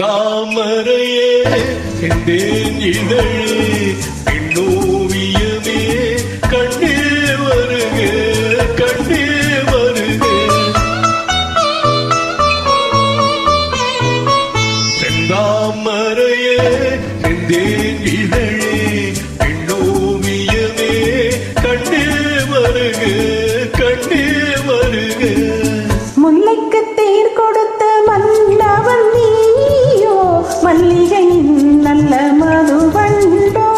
செந்தாமரையே செந்தேன் இதழே பெண்ணோவியமே கண்ணே வருக கண்ணே வருக. செந்தாமரையே செந்தேன் இதழே பெண்ணோவியமே கண்ணே வருக கண்ணே வருக. முல்லைக்கு தேர் கொடுத்த மன்னவன் நீயோ மல்லிகையின் நல்ல மதுவண்டோ.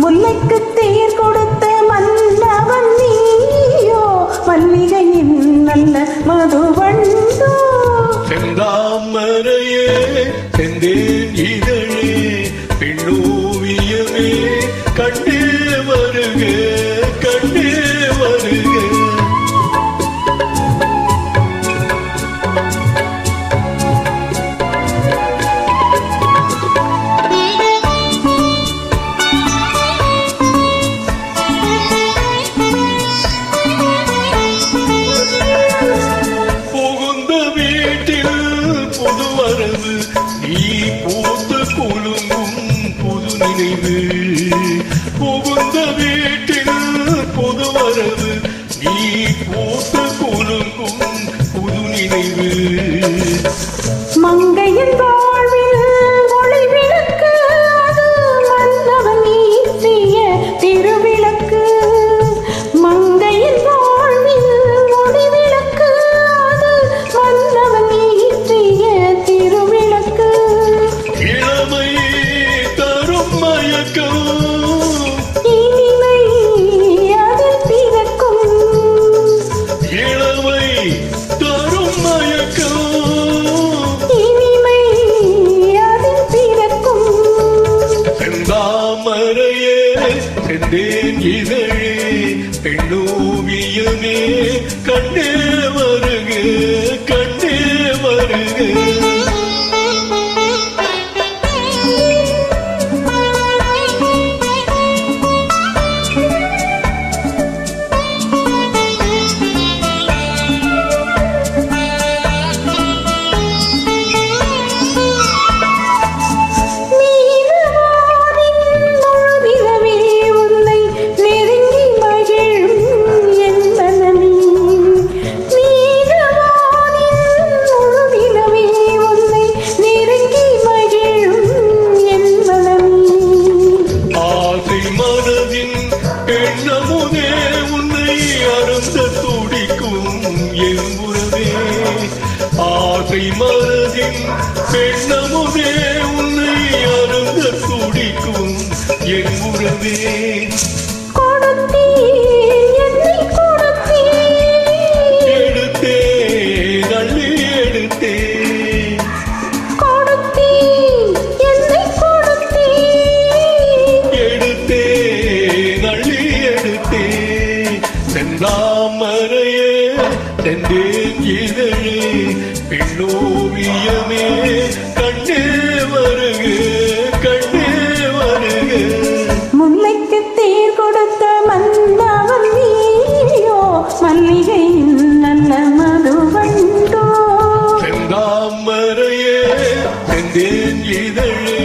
முல்லைக்கு தேர் கொடுத்த மன்னவன் நீயோ மல்லிகையின் நல்ல மதுவண்டோ. செந்தாமரையே செந்தேன் இதழே பெண்ணோவியமே கண்ணே வருக கண்ணே வருக. புதுவரவு நீ பூத்து குலுங்கும் புது நினைவு. புகுந்த வீட்டில் புதுவரவு நீ பூத்து குலுங்கும் புது நினைவு. மங்கையின் வாழ்வில் ஒளி விளக்கு அது மன்னவன் ஈட்டிய திருவிளக்கு. மங்கையின் வாழ்வில் ஒளி விளக்கு அது மன்னவன் ஈட்டிய திருவிளக்கு. இளமை தரும் மயக்கம் இனிமை அதில் பிறக்கும். இளமை தரும் மயக்கம் இனிமை அதில் பிறக்கும். செந்தாமரையே செந்தேன் இதழே பெண்ணோவியமே கண்ணே வருக கண்ணே வருக. பெண்ணமுதே உன்னை அருந்த துடிக்கும் என் உறவே. ஆசை மனதின் பெண்ணமுதே உன்னை அருந்த துடிக்கும் என் உறவே. எடுத்தே நள்ளி எடுத்தே செந்தாமரையே செந்தேன் இதழே பெண்ணோவியமே கண்ணே வருக கண்ணே வருக. முல்லைக்கு தேர் கொடுத்த மன்னவன் நீயோ மல்லிகையின் நல்ல மதுவண்டோ. செந்தாமரையே செந்தேன் இதழே